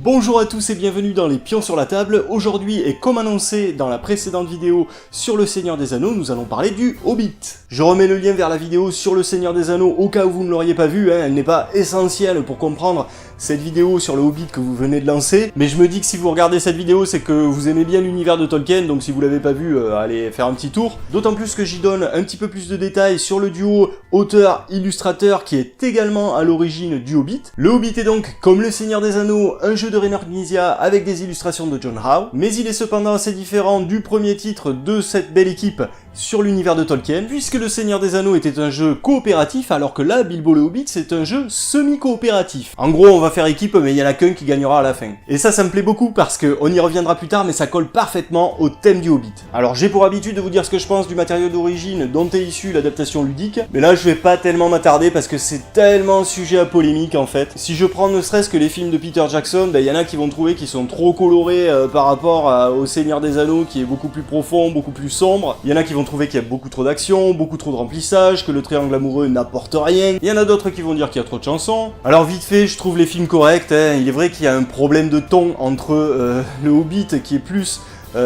Bonjour à tous et bienvenue dans les Pions sur la table. Aujourd'hui, et comme annoncé dans la précédente vidéo sur le Seigneur des Anneaux, nous allons parler du Hobbit. Je remets le lien vers la vidéo sur le Seigneur des Anneaux au cas où vous ne l'auriez pas vue, elle n'est pas essentielle pour comprendre cette vidéo sur le Hobbit que vous venez de lancer, mais je me dis que si vous regardez cette vidéo, c'est que vous aimez bien l'univers de Tolkien, donc si vous l'avez pas vu, allez faire un petit tour. D'autant plus que j'y donne un petit peu plus de détails sur le duo auteur-illustrateur qui est également à l'origine du Hobbit. Le Hobbit est donc, comme le Seigneur des Anneaux, un jeu de Reynard Knizia avec des illustrations de John Howe, mais il est cependant assez différent du premier titre de cette belle équipe sur l'univers de Tolkien, puisque le Seigneur des Anneaux était un jeu coopératif, alors que là, Bilbo le Hobbit, c'est un jeu semi-coopératif. En gros, on va faire équipe, mais il y en a qu'un qui gagnera à la fin. Et ça me plaît beaucoup, parce que on y reviendra plus tard, mais ça colle parfaitement au thème du Hobbit. Alors, j'ai pour habitude de vous dire ce que je pense du matériau d'origine dont est issue l'adaptation ludique, mais là, je vais pas tellement m'attarder, parce que c'est tellement sujet à polémique, en fait. Si je prends ne serait-ce que les films de Peter Jackson, il y en a qui vont trouver qu'ils sont trop colorés par rapport au Seigneur des Anneaux, qui est beaucoup plus profond, beaucoup plus sombre. Il y en a qui vont trouver qu'il y a beaucoup trop d'action, beaucoup trop de remplissage, que le triangle amoureux n'apporte rien. Il y en a d'autres qui vont dire qu'il y a trop de chansons. Alors vite fait, je trouve les films corrects, il est vrai qu'il y a un problème de ton entre le Hobbit qui est plus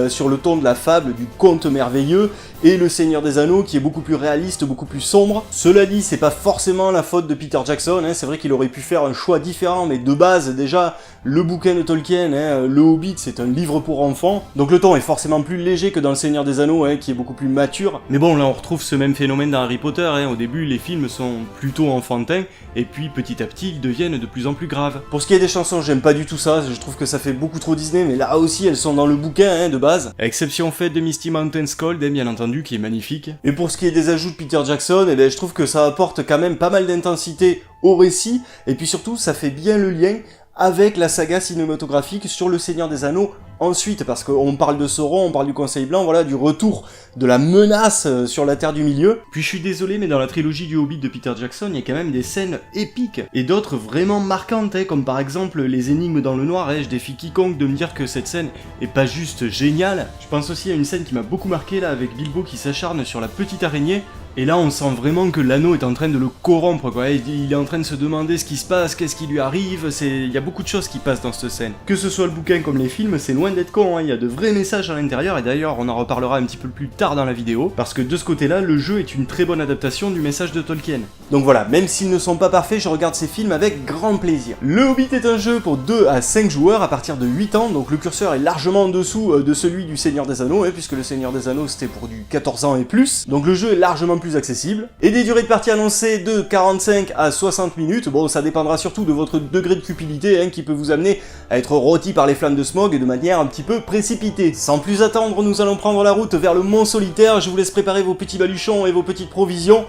sur le ton de la fable, du conte merveilleux, et le Seigneur des Anneaux qui est beaucoup plus réaliste, beaucoup plus sombre. Cela dit, c'est pas forcément la faute de Peter Jackson, c'est vrai qu'il aurait pu faire un choix différent, mais de base, déjà, le bouquin de Tolkien, le Hobbit, c'est un livre pour enfants, donc le ton est forcément plus léger que dans le Seigneur des Anneaux, qui est beaucoup plus mature. Mais bon, là on retrouve ce même phénomène dans Harry Potter, au début les films sont plutôt enfantins, et puis petit à petit ils deviennent de plus en plus graves. Pour ce qui est des chansons, j'aime pas du tout ça, je trouve que ça fait beaucoup trop Disney, mais là aussi elles sont dans le bouquin, de base. À exception faite de Misty Mountain's Cold, bien entendu, qui est magnifique. Et pour ce qui est des ajouts de Peter Jackson, je trouve que ça apporte quand même pas mal d'intensité au récit, et puis surtout ça fait bien le lien avec la saga cinématographique sur le Seigneur des Anneaux ensuite, parce qu'on parle de Sauron, on parle du Conseil Blanc, voilà, du retour de la menace sur la Terre du Milieu. Puis je suis désolé, mais dans la trilogie du Hobbit de Peter Jackson, il y a quand même des scènes épiques, et d'autres vraiment marquantes, comme par exemple les énigmes dans le noir, je défie quiconque de me dire que cette scène est pas juste géniale. Je pense aussi à une scène qui m'a beaucoup marqué là, avec Bilbo qui s'acharne sur la petite araignée, et là, on sent vraiment que l'anneau est en train de le corrompre, quoi. Il est en train de se demander ce qui se passe, qu'est-ce qui lui arrive, il y a beaucoup de choses qui passent dans cette scène. Que ce soit le bouquin comme les films, c'est loin d'être con, il y a de vrais messages à l'intérieur, et d'ailleurs, on en reparlera un petit peu plus tard dans la vidéo, parce que de ce côté-là, le jeu est une très bonne adaptation du message de Tolkien. Donc voilà, même s'ils ne sont pas parfaits, je regarde ces films avec grand plaisir. Le Hobbit est un jeu pour 2 à 5 joueurs à partir de 8 ans, donc le curseur est largement en dessous de celui du Seigneur des Anneaux, puisque le Seigneur des Anneaux c'était pour du 14 ans et plus, donc le jeu est largement plus accessible. Et des durées de partie annoncées de 45 à 60 minutes, bon ça dépendra surtout de votre degré de cupidité qui peut vous amener à être rôti par les flammes de smog et de manière un petit peu précipitée. Sans plus attendre, nous allons prendre la route vers le Mont Solitaire, je vous laisse préparer vos petits baluchons et vos petites provisions.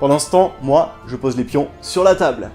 Pendant ce temps, moi, je pose les pions sur la table.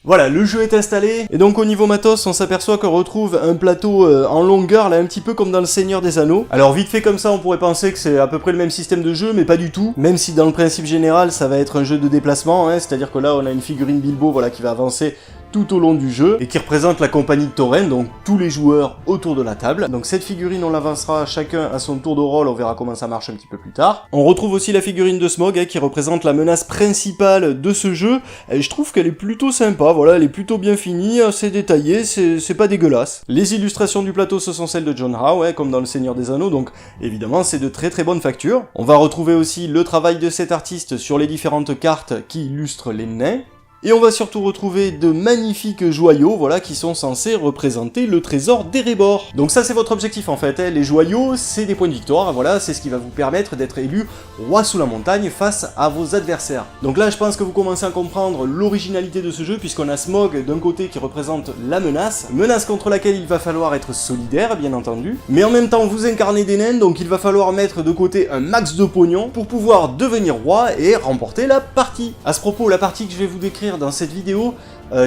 Voilà, le jeu est installé, et donc au niveau matos, on s'aperçoit qu'on retrouve un plateau en longueur, là, un petit peu comme dans le Seigneur des Anneaux. Alors vite fait comme ça, on pourrait penser que c'est à peu près le même système de jeu, mais pas du tout. Même si dans le principe général, ça va être un jeu de déplacement, c'est-à-dire que là, on a une figurine Bilbo, voilà, qui va avancer tout au long du jeu, et qui représente la compagnie de Tauren, donc tous les joueurs autour de la table. Donc cette figurine, on l'avancera chacun à son tour de rôle, on verra comment ça marche un petit peu plus tard. On retrouve aussi la figurine de Smog, qui représente la menace principale de ce jeu, et je trouve qu'elle est plutôt sympa, voilà, elle est plutôt bien finie, assez détaillée, c'est pas dégueulasse. Les illustrations du plateau, ce sont celles de John Howe, comme dans le Seigneur des Anneaux, donc évidemment c'est de très très bonne facture. On va retrouver aussi le travail de cet artiste sur les différentes cartes qui illustrent les nains. Et on va surtout retrouver de magnifiques joyaux, voilà, qui sont censés représenter le trésor d'Erebor. Donc ça c'est votre objectif en fait, hein. Les joyaux c'est des points de victoire, voilà, c'est ce qui va vous permettre d'être élu roi sous la montagne face à vos adversaires. Donc là je pense que vous commencez à comprendre l'originalité de ce jeu, puisqu'on a Smaug d'un côté qui représente la menace contre laquelle il va falloir être solidaire bien entendu, mais en même temps vous incarnez des nains, donc il va falloir mettre de côté un max de pognon pour pouvoir devenir roi et remporter la partie. À ce propos, la partie que je vais vous décrire dans cette vidéo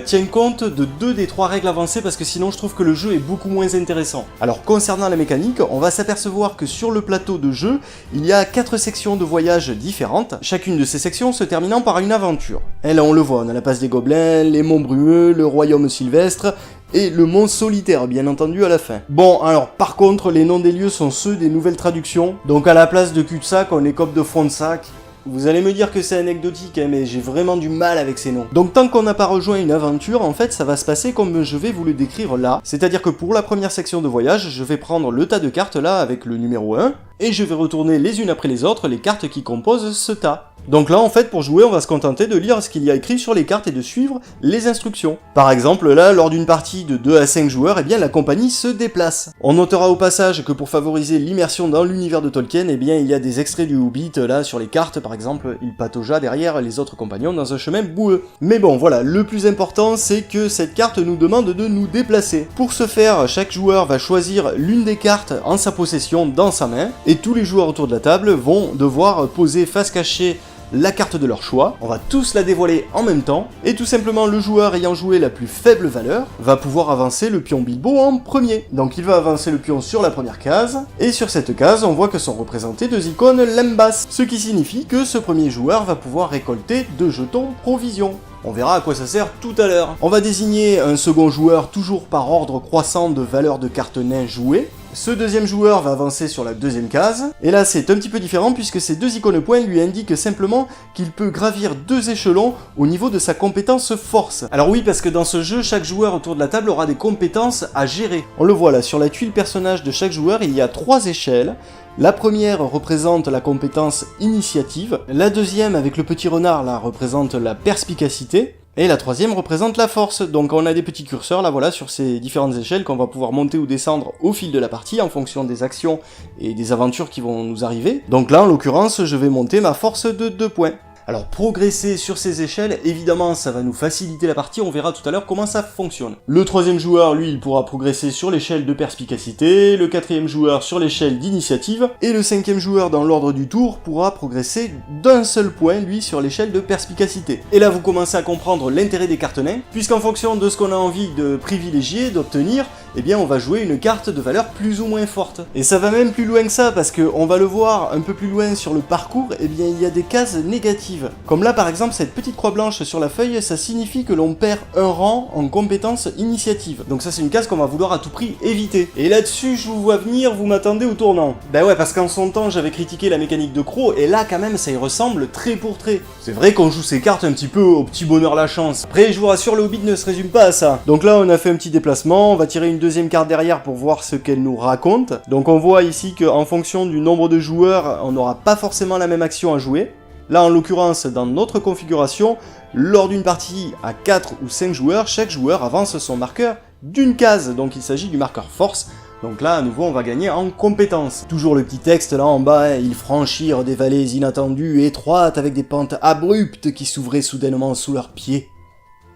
tient compte de 2 des 3 règles avancées, parce que sinon je trouve que le jeu est beaucoup moins intéressant. Alors concernant la mécanique, on va s'apercevoir que sur le plateau de jeu, il y a 4 sections de voyage différentes, chacune de ces sections se terminant par une aventure. Et là on le voit, on a la passe des gobelins, les monts brumeux, le royaume sylvestre, et le mont solitaire, bien entendu, à la fin. Bon, alors, par contre, les noms des lieux sont ceux des nouvelles traductions, donc à la place de cul-de-sac, on écope de front de sac. Vous allez me dire que c'est anecdotique, hein, mais j'ai vraiment du mal avec ces noms. Donc tant qu'on n'a pas rejoint une aventure, en fait, ça va se passer comme je vais vous le décrire là. C'est-à-dire que pour la première section de voyage, je vais prendre le tas de cartes là, avec le numéro 1, et je vais retourner les unes après les autres les cartes qui composent ce tas. Donc là, en fait, pour jouer, on va se contenter de lire ce qu'il y a écrit sur les cartes et de suivre les instructions. Par exemple, là, lors d'une partie de 2 à 5 joueurs, eh bien, la compagnie se déplace. On notera au passage que pour favoriser l'immersion dans l'univers de Tolkien, eh bien, il y a des extraits du Hobbit, là, sur les cartes, par exemple, il pataugea derrière les autres compagnons dans un chemin boueux. Mais bon, voilà, le plus important, c'est que cette carte nous demande de nous déplacer. Pour ce faire, chaque joueur va choisir l'une des cartes en sa possession dans sa main, et tous les joueurs autour de la table vont devoir poser face cachée la carte de leur choix, on va tous la dévoiler en même temps, et tout simplement le joueur ayant joué la plus faible valeur va pouvoir avancer le pion Bilbo en premier. Donc il va avancer le pion sur la première case, et sur cette case on voit que sont représentées 2 icônes Lembas, ce qui signifie que ce premier joueur va pouvoir récolter 2 jetons provision. On verra à quoi ça sert tout à l'heure. On va désigner un second joueur toujours par ordre croissant de valeur de carte nain jouée. Ce deuxième joueur va avancer sur la deuxième case, et là c'est un petit peu différent puisque ces 2 icônes points lui indiquent simplement qu'il peut gravir 2 échelons au niveau de sa compétence force. Alors oui, parce que dans ce jeu, chaque joueur autour de la table aura des compétences à gérer. On le voit là, sur la tuile personnage de chaque joueur, il y a 3 échelles. La première représente la compétence initiative, la deuxième avec le petit renard là représente la perspicacité, et la troisième représente la force. Donc on a des petits curseurs là voilà sur ces différentes échelles qu'on va pouvoir monter ou descendre au fil de la partie en fonction des actions et des aventures qui vont nous arriver. Donc là en l'occurrence je vais monter ma force de 2 points. Alors progresser sur ces échelles, évidemment ça va nous faciliter la partie, on verra tout à l'heure comment ça fonctionne. Le troisième joueur, lui, il pourra progresser sur l'échelle de perspicacité, le quatrième joueur sur l'échelle d'initiative, et le cinquième joueur dans l'ordre du tour pourra progresser d'un seul point, lui, sur l'échelle de perspicacité. Et là vous commencez à comprendre l'intérêt des cartes nains, puisqu'en fonction de ce qu'on a envie de privilégier, d'obtenir, eh bien on va jouer une carte de valeur plus ou moins forte. Et ça va même plus loin que ça, parce qu'on va le voir un peu plus loin sur le parcours, eh bien il y a des cases négatives. Comme là par exemple cette petite croix blanche sur la feuille, ça signifie que l'on perd un rang en compétence initiative. Donc ça c'est une case qu'on va vouloir à tout prix éviter. Et là-dessus je vous vois venir, vous m'attendez au tournant. Ben ouais, parce qu'en son temps j'avais critiqué la mécanique de Croc, et là quand même ça y ressemble trait pour trait. C'est vrai qu'on joue ces cartes un petit peu au petit bonheur la chance. Après je vous rassure, le Hobbit ne se résume pas à ça. Donc là on a fait un petit déplacement, on va tirer une deuxième carte derrière pour voir ce qu'elle nous raconte. Donc on voit ici qu'en fonction du nombre de joueurs, on n'aura pas forcément la même action à jouer. Là en l'occurrence, dans notre configuration, lors d'une partie à 4 ou 5 joueurs, chaque joueur avance son marqueur d'une case, donc il s'agit du marqueur force. Donc là, à nouveau, on va gagner en compétences. Toujours le petit texte là en bas, hein, ils franchirent des vallées inattendues et étroites avec des pentes abruptes qui s'ouvraient soudainement sous leurs pieds.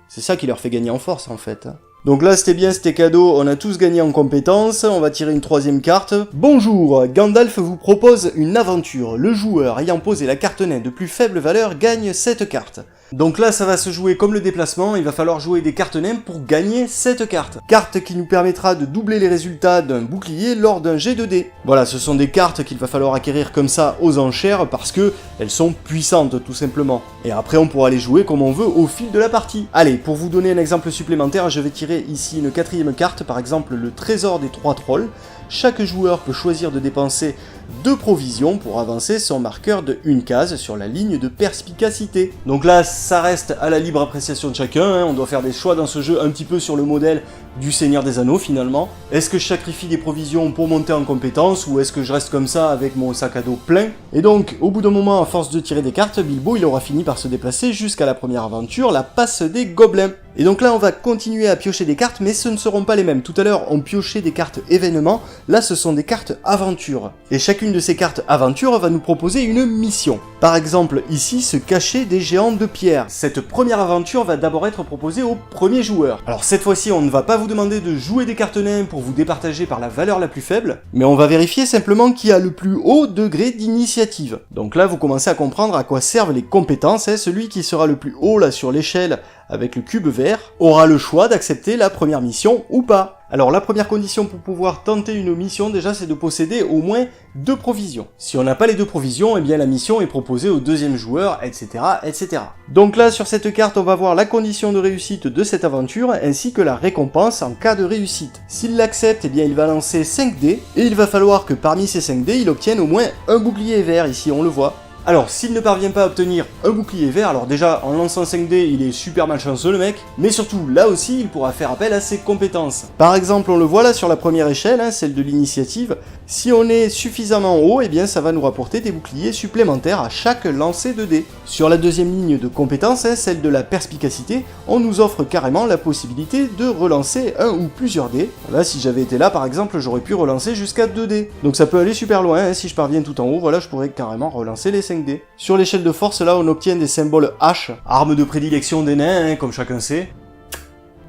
C'est ça qui leur fait gagner en force en fait. Donc là c'était bien, c'était cadeau, on a tous gagné en compétences, on va tirer une troisième carte. Bonjour, Gandalf vous propose une aventure. Le joueur ayant posé la carte nain de plus faible valeur gagne cette carte. Donc là ça va se jouer comme le déplacement, il va falloir jouer des cartes nains pour gagner cette carte. Carte qui nous permettra de doubler les résultats d'un bouclier lors d'un jet de dés. Voilà, ce sont des cartes qu'il va falloir acquérir comme ça aux enchères parce que elles sont puissantes tout simplement. Et après on pourra les jouer comme on veut au fil de la partie. Allez, pour vous donner un exemple supplémentaire, je vais tirer ici une quatrième carte, par exemple le trésor des 3 trolls. chaque joueur peut choisir de dépenser 2 provisions pour avancer son marqueur de 1 case sur la ligne de perspicacité. Donc là, ça reste à la libre appréciation de chacun, hein. On doit faire des choix dans ce jeu un petit peu sur le modèle du Seigneur des Anneaux finalement. Est-ce que je sacrifie des provisions pour monter en compétence ou est-ce que je reste comme ça avec mon sac à dos plein? Et donc, au bout d'un moment, à force de tirer des cartes, Bilbo il aura fini par se déplacer jusqu'à la première aventure, la passe des gobelins. Et donc là, on va continuer à piocher des cartes, mais ce ne seront pas les mêmes. Tout à l'heure, on piochait des cartes événements, là ce sont des cartes aventure. Et chacune de ces cartes aventure va nous proposer une mission. Par exemple, ici, se cacher des géants de pierre. Cette première aventure va d'abord être proposée au premier joueur. Alors cette fois-ci, on ne va pas vous demander de jouer des cartes nains pour vous départager par la valeur la plus faible, mais on va vérifier simplement qui a le plus haut degré d'initiative. Donc là, vous commencez à comprendre à quoi servent les compétences, hein. Celui qui sera le plus haut là sur l'échelle avec le cube vert aura le choix d'accepter la première mission ou pas. Alors la première condition pour pouvoir tenter une mission déjà c'est de posséder au moins 2 provisions. Si on n'a pas les 2 provisions, eh bien la mission est proposée au deuxième joueur, etc. etc. Donc là sur cette carte on va voir la condition de réussite de cette aventure ainsi que la récompense en cas de réussite. S'il l'accepte, eh bien il va lancer 5 dés et il va falloir que parmi ces 5 dés il obtienne au moins un bouclier vert, ici on le voit. Alors, s'il ne parvient pas à obtenir un bouclier vert, alors déjà, en lançant 5 dés, il est super malchanceux le mec, mais surtout, là aussi, il pourra faire appel à ses compétences. Par exemple, on le voit là sur la première échelle, hein, celle de l'initiative, si on est suffisamment haut, eh bien ça va nous rapporter des boucliers supplémentaires à chaque lancer de dés. Sur la deuxième ligne de compétences, hein, celle de la perspicacité, on nous offre carrément la possibilité de relancer un ou plusieurs dés. Là, si j'avais été là, par exemple, j'aurais pu relancer jusqu'à 2 dés. Donc ça peut aller super loin, hein, si je parviens tout en haut, voilà, je pourrais carrément relancer les 5 dés. Sur l'échelle de force, là, on obtient des symboles H, arme de prédilection des nains, hein, comme chacun sait,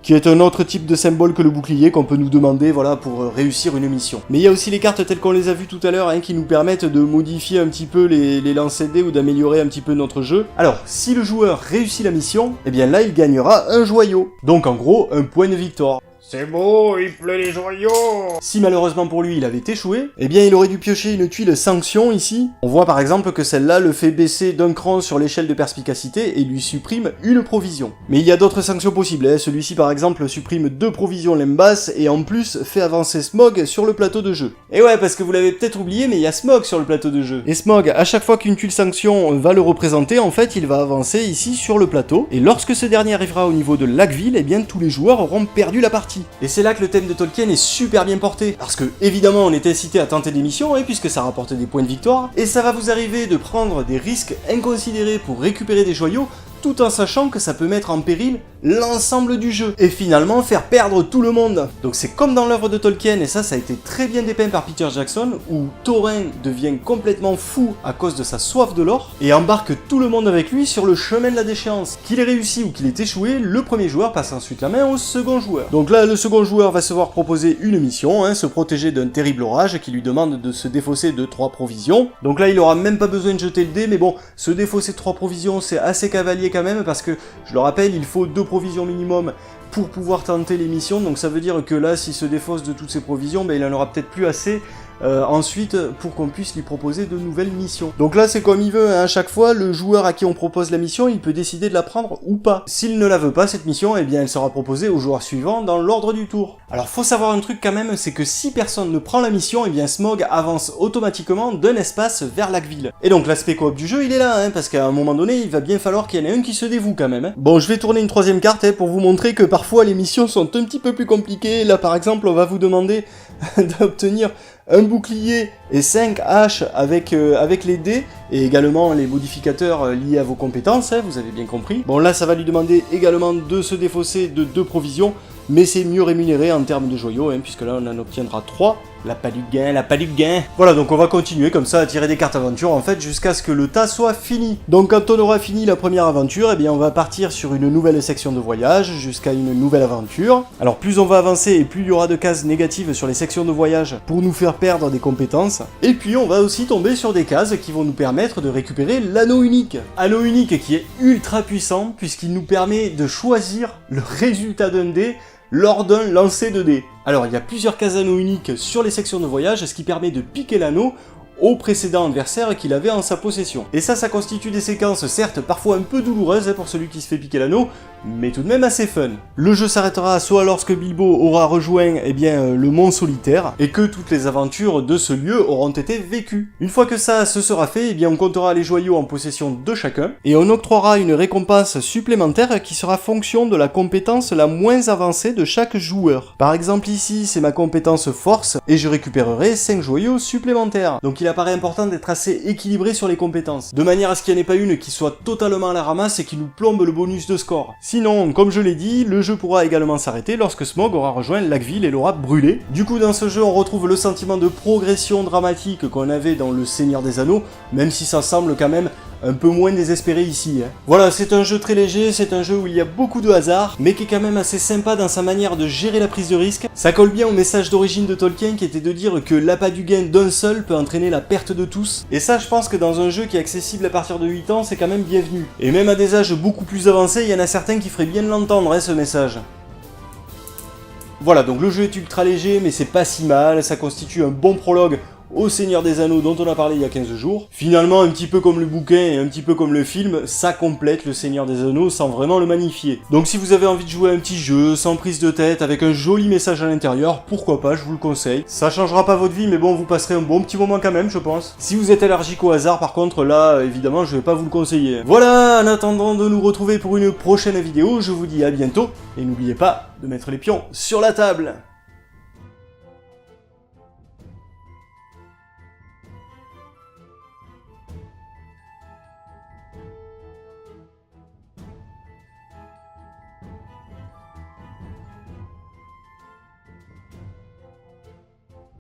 qui est un autre type de symbole que le bouclier qu'on peut nous demander, voilà, pour réussir une mission. Mais il y a aussi les cartes telles qu'on les a vues tout à l'heure, hein, qui nous permettent de modifier un petit peu les lancers de dés ou d'améliorer un petit peu notre jeu. Alors, si le joueur réussit la mission, eh bien là, il gagnera un joyau. Donc en gros, un point de victoire. C'est beau, il pleut les joyaux. Si malheureusement pour lui il avait échoué, eh bien il aurait dû piocher une tuile sanction ici. On voit par exemple que celle-là le fait baisser d'un cran sur l'échelle de perspicacité et lui supprime une provision. Mais il y a d'autres sanctions possibles, hein. Celui-ci par exemple supprime 2 provisions Lembas et en plus fait avancer Smog sur le plateau de jeu. Et ouais, parce que vous l'avez peut-être oublié, mais il y a Smog sur le plateau de jeu. Et Smog, à chaque fois qu'une tuile sanction va le représenter, en fait il va avancer ici sur le plateau, et lorsque ce dernier arrivera au niveau de Lac-Ville, eh bien tous les joueurs auront perdu la partie. Et c'est là que le thème de Tolkien est super bien porté, parce que évidemment on est incité à tenter des missions, puisque ça rapporte des points de victoire, et ça va vous arriver de prendre des risques inconsidérés pour récupérer des joyaux, tout en sachant que ça peut mettre en péril l'ensemble du jeu, et finalement faire perdre tout le monde. Donc c'est comme dans l'œuvre de Tolkien, et ça a été très bien dépeint par Peter Jackson, où Thorin devient complètement fou à cause de sa soif de l'or, et embarque tout le monde avec lui sur le chemin de la déchéance. Qu'il ait réussi ou qu'il ait échoué, le premier joueur passe ensuite la main au second joueur. Donc là, le second joueur va se voir proposer une mission, se protéger d'un terrible orage qui lui demande de se défausser de 3 provisions. Donc là, il aura même pas besoin de jeter le dé, mais bon, se défausser de 3 provisions, c'est assez cavalier quand même, parce que, je le rappelle, il faut 2 provisions minimum pour pouvoir tenter les missions, donc ça veut dire que là, s'il se défausse de toutes ses provisions, ben, il en aura peut-être plus assez ensuite pour qu'on puisse lui proposer de nouvelles missions. Donc là c'est comme il veut, hein. À chaque fois le joueur à qui on propose la mission il peut décider de la prendre ou pas. S'il ne la veut pas cette mission, eh bien elle sera proposée au joueur suivant dans l'ordre du tour. Alors faut savoir un truc quand même, c'est que si personne ne prend la mission, eh bien Smog avance automatiquement d'un espace vers Lac-Ville. Et donc l'aspect coop du jeu il est là, hein, parce qu'à un moment donné il va bien falloir qu'il y en ait un qui se dévoue quand même. Bon, je vais tourner une 3ème carte pour vous montrer que parfois les missions sont un petit peu plus compliquées. Là par exemple on va vous demander d'obtenir un bouclier et 5 haches avec les dés, et également les modificateurs liés à vos compétences, vous avez bien compris. Bon là ça va lui demander également de se défausser de 2 provisions, mais c'est mieux rémunéré en termes de joyaux, puisque là on en obtiendra 3. La pas du gain, la pas du gain. Voilà, donc on va continuer comme ça à tirer des cartes aventure en fait jusqu'à ce que le tas soit fini. Donc quand on aura fini la première aventure, eh bien on va partir sur une nouvelle section de voyage jusqu'à une nouvelle aventure. Alors plus on va avancer et plus il y aura de cases négatives sur les sections de voyage pour nous faire perdre des compétences. Et puis on va aussi tomber sur des cases qui vont nous permettre de récupérer l'anneau unique. Anneau unique qui est ultra puissant puisqu'il nous permet de choisir le résultat d'un dé lors d'un lancer de dés. Alors il y a plusieurs cases anneaux uniques sur les sections de voyage, ce qui permet de piquer l'anneau au précédent adversaire qu'il avait en sa possession. Et ça constitue des séquences certes parfois un peu douloureuses pour celui qui se fait piquer l'anneau, mais tout de même assez fun. Le jeu s'arrêtera soit lorsque Bilbo aura rejoint le Mont Solitaire, et que toutes les aventures de ce lieu auront été vécues. Une fois que ça se sera fait, on comptera les joyaux en possession de chacun, et on octroiera une récompense supplémentaire qui sera fonction de la compétence la moins avancée de chaque joueur. Par exemple ici, c'est ma compétence force, et je récupérerai 5 joyaux supplémentaires. Donc il apparaît important d'être assez équilibré sur les compétences, de manière à ce qu'il n'y en ait pas une qui soit totalement à la ramasse et qui nous plombe le bonus de score. Sinon, comme je l'ai dit, le jeu pourra également s'arrêter lorsque Smaug aura rejoint Laqueville et l'aura brûlé. Du coup, dans ce jeu, on retrouve le sentiment de progression dramatique qu'on avait dans le Seigneur des Anneaux, même si ça semble quand même un peu moins désespéré ici. Voilà, c'est un jeu très léger, c'est un jeu où il y a beaucoup de hasard, mais qui est quand même assez sympa dans sa manière de gérer la prise de risque. Ça colle bien au message d'origine de Tolkien qui était de dire que l'appât du gain d'un seul peut entraîner la perte de tous. Et ça, je pense que dans un jeu qui est accessible à partir de 8 ans, c'est quand même bienvenu. Et même à des âges beaucoup plus avancés, il y en a certains qui feraient bien de l'entendre, ce message. Voilà, donc le jeu est ultra léger, mais c'est pas si mal, ça constitue un bon prologue au Seigneur des Anneaux dont on a parlé il y a 15 jours. Finalement, un petit peu comme le bouquin et un petit peu comme le film, ça complète le Seigneur des Anneaux sans vraiment le magnifier. Donc si vous avez envie de jouer à un petit jeu, sans prise de tête, avec un joli message à l'intérieur, pourquoi pas, je vous le conseille. Ça changera pas votre vie, mais bon, vous passerez un bon petit moment quand même, je pense. Si vous êtes allergique au hasard, par contre, là, évidemment, je vais pas vous le conseiller. Voilà, en attendant de nous retrouver pour une prochaine vidéo, je vous dis à bientôt, et n'oubliez pas de mettre les pions sur la table.